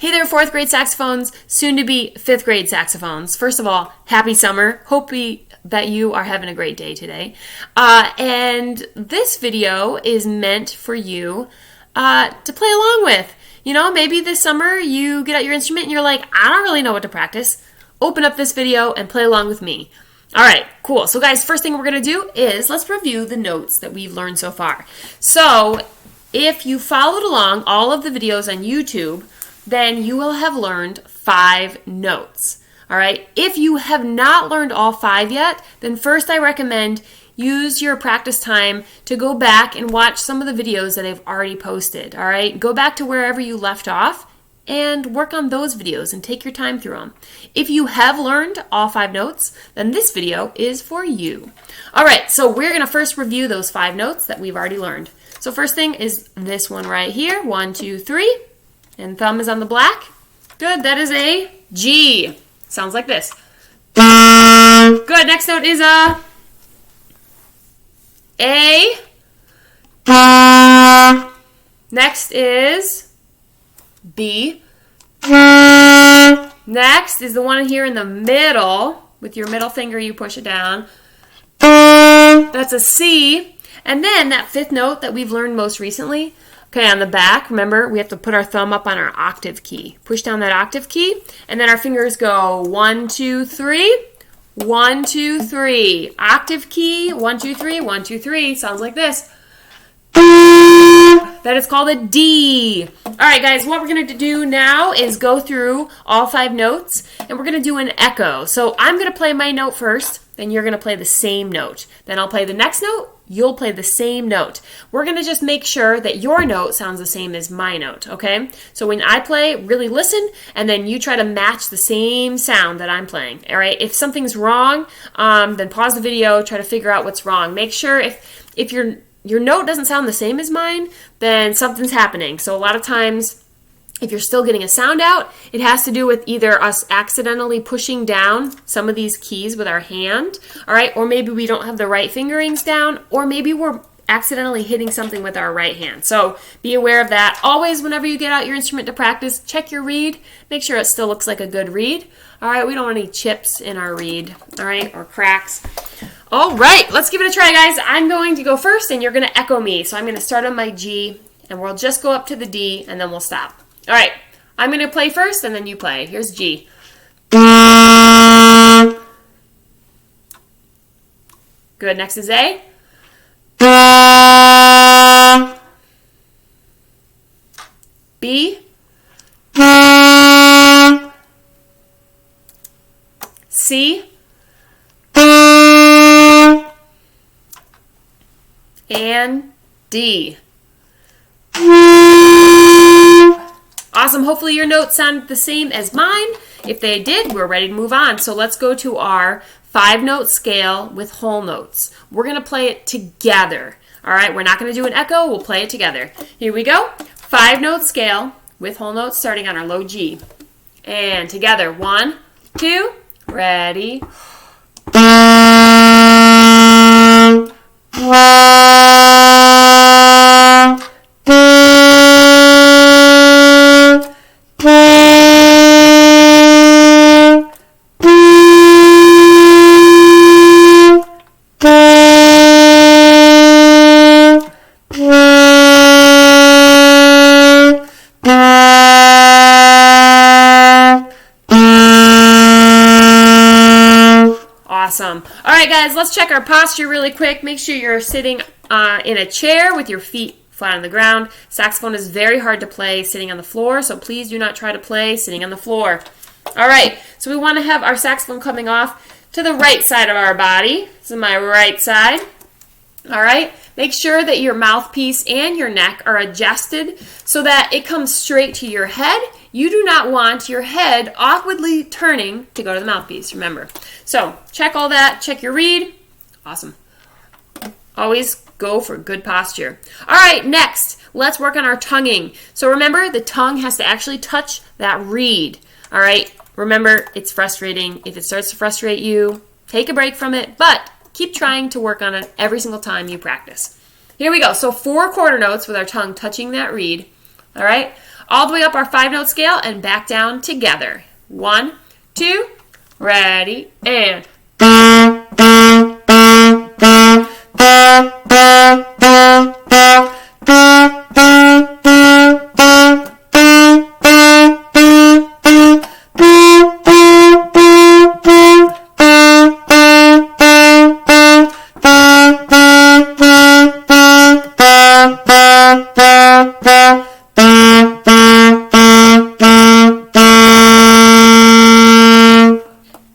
Hey there, 4th grade saxophones, soon to be 5th grade saxophones. First of all, happy summer. Hope that you are having a great day today. And this video is meant for you to play along with. You know, maybe this summer you get out your instrument and you're like, I don't really know what to practice. Open up this video and play along with me. All right, cool. So guys, first thing we're going to do is let's review the notes that we've learned so far. So if you followed along all of the videos on YouTube, then you will have learned 5 notes. All right. If you have not learned all 5 yet, then first I recommend use your practice time to go back and watch some of the videos that I've already posted. All right. Go back to wherever you left off and work on those videos and take your time through them. If you have learned all 5 notes, then this video is for you. All right. So we're going to first review those 5 notes that we've already learned. So first thing is this one right here. 1, 2, 3. And thumb is on the black. Good, that is a G. Sounds like this. Good, next note is a A. Next is B. Next is the one here in the middle. With your middle finger, you push it down. That's a C. And then that 5th note that we've learned most recently. Okay, on the back, remember, we have to put our thumb up on our octave key. Push down that octave key, and then our fingers go 1, 2, 3, 1, 2, 3. Octave key, 1, 2, 3, 1, 2, 3. Sounds like this. That is called a D. All right, guys, what we're going to do now is go through all 5 notes, and we're going to do an echo. So I'm going to play my note first, then you're going to play the same note. Then I'll play the next note. You'll play the same note. We're going to just make sure that your note sounds the same as my note, okay? So when I play, really listen, and then you try to match the same sound that I'm playing, all right? If something's wrong, then pause the video, try to figure out what's wrong. Make sure if your note doesn't sound the same as mine, then something's happening. So a lot of times, if you're still getting a sound out, it has to do with either us accidentally pushing down some of these keys with our hand, all right, or maybe we don't have the right fingerings down, or maybe we're accidentally hitting something with our right hand. So be aware of that. Always, whenever you get out your instrument to practice, check your reed. Make sure it still looks like a good reed. All right, we don't want any chips in our reed, all right, or cracks. All right, let's give it a try, guys. I'm going to go first, and you're going to echo me. So I'm going to start on my G, and we'll just go up to the D, and then we'll stop. All right, I'm going to play first, and then you play. Here's G. Good, next is A. B. C. And D. Awesome. Hopefully your notes sound the same as mine. If they did, we're ready to move on. So let's go to our 5-note scale with whole notes. We're going to play it together. All right, we're not going to do an echo. We'll play it together. Here we go. 5-note scale with whole notes starting on our low G. And together, 1, 2, ready. Awesome. All right, guys, let's check our posture really quick. Make sure you're sitting in a chair with your feet flat on the ground. Saxophone is very hard to play sitting on the floor, so please do not try to play sitting on the floor. All right, so we want to have our saxophone coming off to the right side of our body. This is my right side. All right, make sure that your mouthpiece and your neck are adjusted so that it comes straight to your head. You do not want your head awkwardly turning to go to the mouthpiece, remember. So check all that, check your reed. Awesome. Always go for good posture. All right, next, let's work on our tonguing. So remember, the tongue has to actually touch that reed. All right, remember, it's frustrating. If it starts to frustrate you, take a break from it, but keep trying to work on it every single time you practice. Here we go. So 4 quarter notes with our tongue touching that reed. All right. all the way up our 5-note scale and back down together. 1, 2, ready, and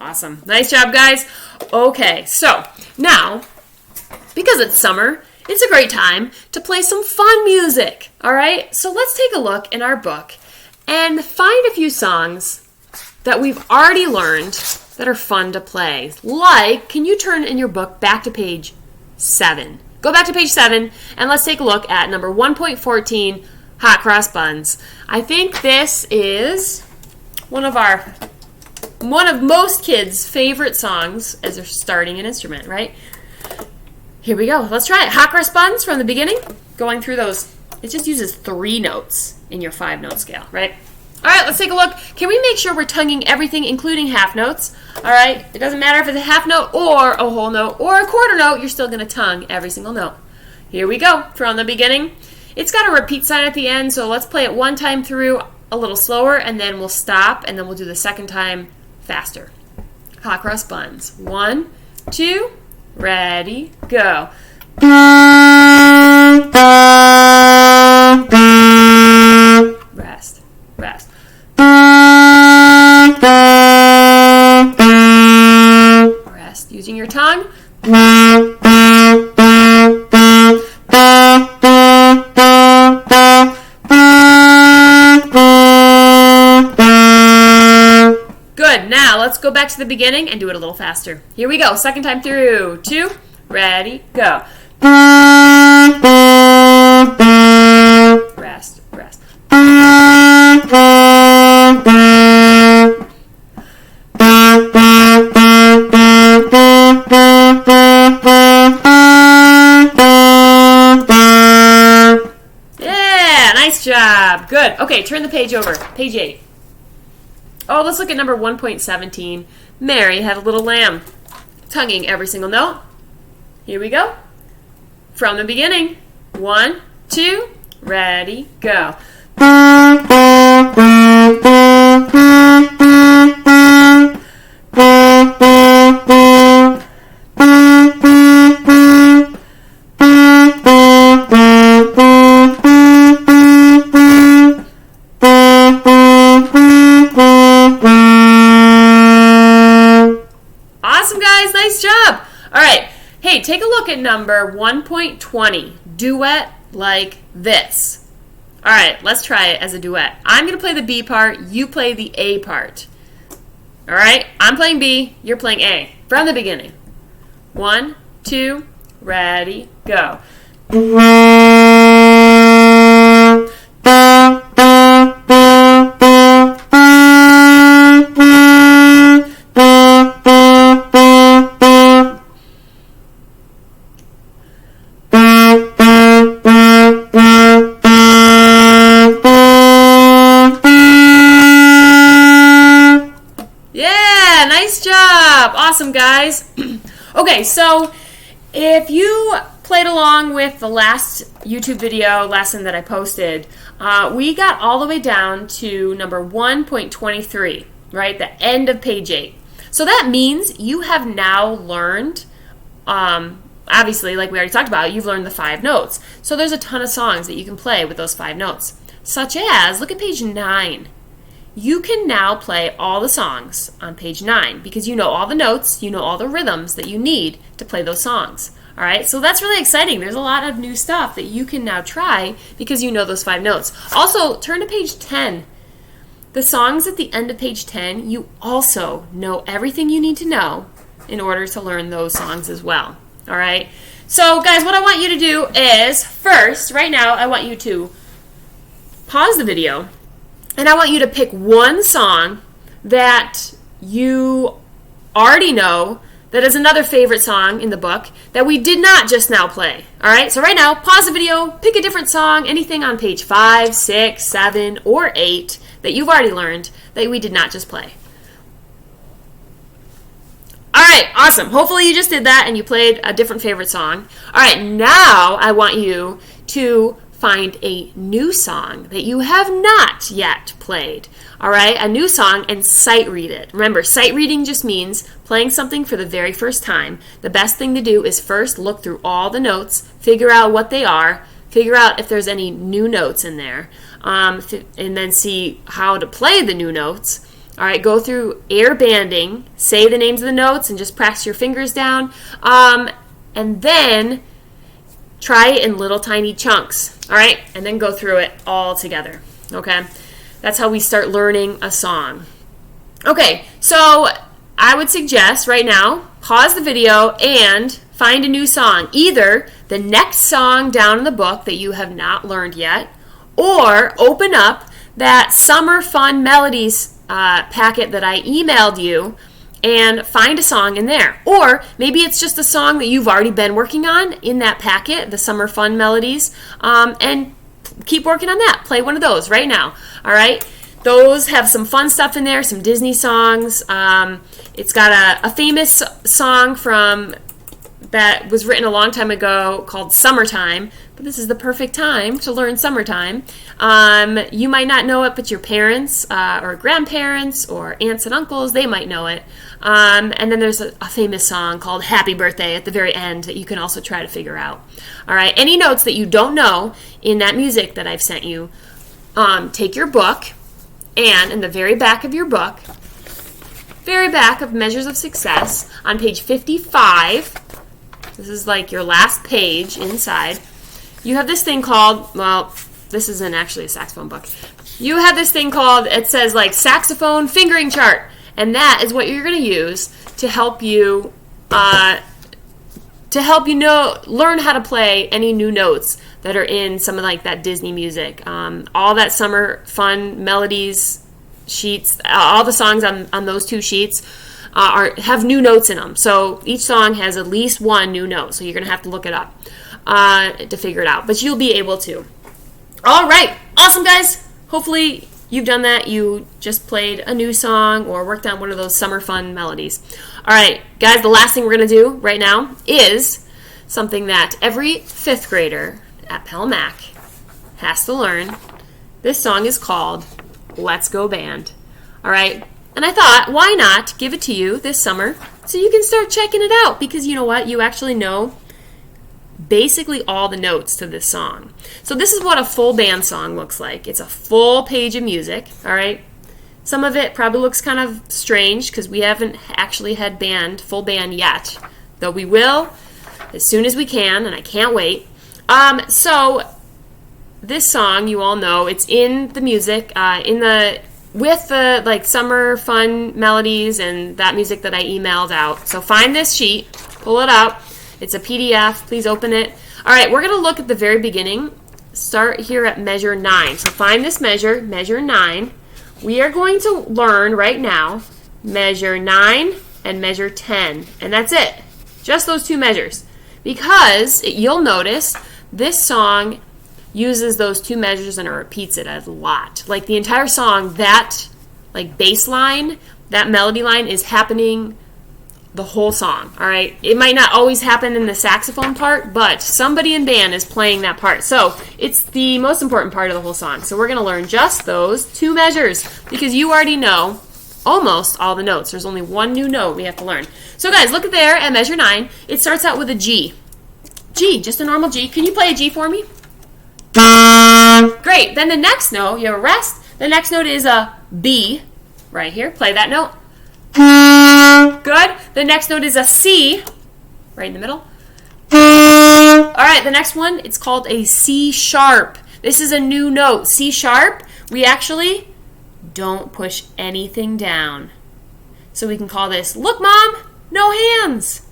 awesome. Nice job, guys. Okay, so now, because it's summer, it's a great time to play some fun music. All right, so let's take a look in our book and find a few songs that we've already learned that are fun to play. Like, can you turn in your book back to page 7? Go back to page 7 and let's take a look at number 1.14, Hot Cross Buns. I think this is one of most kids' favorite songs as they're starting an instrument, right? Here we go. Let's try it. Hot Cross Buns from the beginning. Going through those, it just uses 3 notes in your 5-note scale, right? All right, let's take a look. Can we make sure we're tonguing everything, including half notes? All right, it doesn't matter if it's a half note or a whole note or a quarter note, you're still going to tongue every single note. Here we go. From the beginning. It's got a repeat sign at the end, so let's play it one time through a little slower, and then we'll stop, and then we'll do the second time faster. Hot Cross Buns. 1, 2, ready, go. Rest, rest. Rest, using your tongue. Good, now let's go back to the beginning and do it a little faster. Here we go, second time through. 2, ready, go. Rest, rest. Yeah, nice job. Good. Okay, turn the page over. Page 8. Oh, let's look at number 1.17. Mary had a little lamb. Tonguing every single note. Here we go. From the beginning. 1, 2, ready, go. Awesome, guys. Nice job. All right. Hey, take a look at number 1.20. Duet like this. All right, let's try it as a duet. I'm going to play the B part. You play the A part. All right? I'm playing B. You're playing A. From the beginning. 1, 2, ready, go. Yeah, nice job. Awesome, guys. Okay, so if you played along with the last YouTube video lesson that I posted, we got all the way down to number 1.23, right? The end of page 8. So that means you have now learned, obviously, like we already talked about, you've learned the 5 notes. So there's a ton of songs that you can play with those 5 notes, such as, look at page 9. You can now play all the songs on page 9 because you know all the notes, you know all the rhythms that you need to play those songs. All right, so that's really exciting. There's a lot of new stuff that you can now try because you know those 5 notes. Also, turn to page 10. The songs at the end of page 10, you also know everything you need to know in order to learn those songs as well. All right, so guys, what I want you to do is first, right now, I want you to pause the video. And I want you to pick one song that you already know that is another favorite song in the book that we did not just now play. All right, so right now, pause the video, pick a different song, anything on page 5, 6, 7, or 8 that you've already learned that we did not just play. All right, awesome. Hopefully you just did that and you played a different favorite song. All right, now I want you to find a new song that you have not yet played. All right, a new song, and sight read it. Remember, sight reading just means playing something for the very first time. The best thing to do is first look through all the notes, figure out what they are, figure out if there's any new notes in there, and then see how to play the new notes. All right, go through air banding, say the names of the notes, and just press your fingers down, and then try it in little tiny chunks, all right? And then go through it all together, okay? That's how we start learning a song. Okay, so I would suggest right now, pause the video and find a new song. Either the next song down in the book that you have not learned yet, or open up that Summer Fun Melodies packet that I emailed you and find a song in there. Or maybe it's just a song that you've already been working on in that packet, the Summer Fun Melodies, and keep working on that. Play one of those right now. All right? Those have some fun stuff in there, some Disney songs. It's got a famous song from that was written a long time ago called Summertime, but this is the perfect time to learn Summertime. You might not know it, but your parents or grandparents or aunts and uncles, they might know it. And then there's a famous song called Happy Birthday at the very end that you can also try to figure out. All right, any notes that you don't know in that music that I've sent you, take your book, and in the very back of your book, very back of Measures of Success, on page 55, this is like your last page inside, you have this thing called, well, this isn't actually a saxophone book. You have this thing called, it says like Saxophone Fingering Chart, and that is what you're going to use to help you learn how to play any new notes that are in some of like that Disney music. All that Summer Fun Melodies sheets, all the songs on those two sheets have new notes in them. So each song has at least one new note. So you're going to have to look it up to figure it out. But you'll be able to. All right. Awesome, guys. Hopefully you've done that. You just played a new song or worked on one of those Summer Fun Melodies. All right, guys, the last thing we're going to do right now is something that every 5th grader at Pell Mac has to learn. This song is called Let's Go Band. All right? And I thought, why not give it to you this summer so you can start checking it out, because you know what? You actually know basically all the notes to this song. So this is what a full band song looks like. It's a full page of music, all right? Some of it probably looks kind of strange because we haven't actually had full band yet, though we will as soon as we can, and I can't wait. So this song, you all know, it's in the music, with the like Summer Fun Melodies and that music that I emailed out. So find this sheet, pull it out. It's a PDF. Please open it. All right, we're going to look at the very beginning. Start here at measure 9. So find this measure 9. We are going to learn right now measure 9 and measure 10. And that's it. Just those two measures. Because you'll notice this song uses those two measures and it repeats it a lot. Like the entire song, that like bass line, that melody line is happening the whole song, all right? It might not always happen in the saxophone part, but somebody in band is playing that part. So it's the most important part of the whole song. So we're going to learn just those two measures because you already know almost all the notes. There's only one new note we have to learn. So guys, look at there at measure 9. It starts out with a G. G, just a normal G. Can you play a G for me? Great. Then the next note, you have a rest. The next note is a B right here. Play that note. Good. The next note is a C right in the middle. All right, the next one, it's called a C sharp. This is a new note. C sharp, we actually don't push anything down. So we can call this, look, Mom, no hands.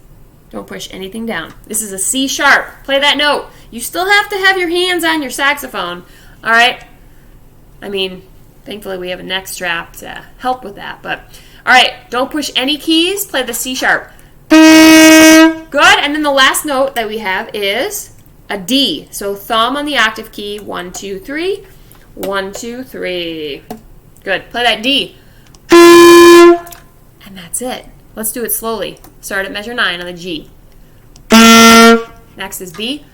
Don't push anything down. This is a C sharp. Play that note. You still have to have your hands on your saxophone. All right? I mean, thankfully we have a neck strap to help with that. But, all right, don't push any keys. Play the C sharp. Good. And then the last note that we have is a D. So thumb on the octave key. 1, 2, 3. 1, 2, 3. Good. Play that D. And that's it. Let's do it slowly. Start at measure 9 on the G. Next is B.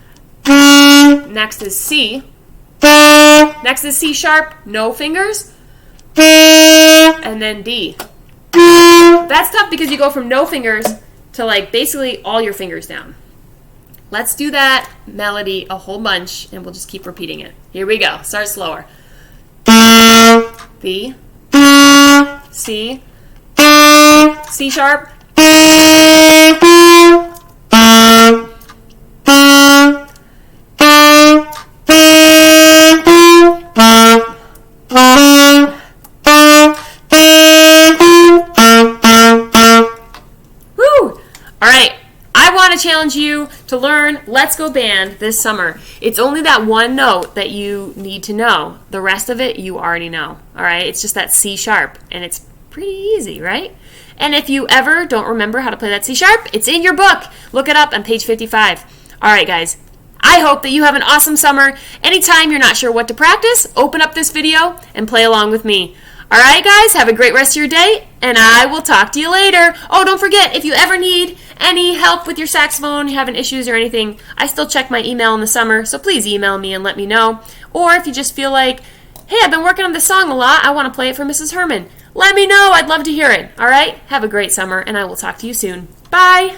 Next is C. Next is C sharp, no fingers. And then D. That's tough because you go from no fingers to like basically all your fingers down. Let's do that melody a whole bunch and we'll just keep repeating it. Here we go. Start slower. B. C. C sharp. Challenge you to learn Let's Go Band this summer. It's only that one note that you need to know. The rest of it you already know. All right? It's just that C sharp, and it's pretty easy, right? And if you ever don't remember how to play that C sharp, it's in your book. Look it up on page 55. All right, guys. I hope that you have an awesome summer. Anytime you're not sure what to practice, open up this video and play along with me. All right, guys, have a great rest of your day, and I will talk to you later. Oh, don't forget, if you ever need any help with your saxophone, you're having issues or anything, I still check my email in the summer, so please email me and let me know. Or if you just feel like, hey, I've been working on this song a lot, I want to play it for Mrs. Herman, let me know. I'd love to hear it. All right, have a great summer, and I will talk to you soon. Bye.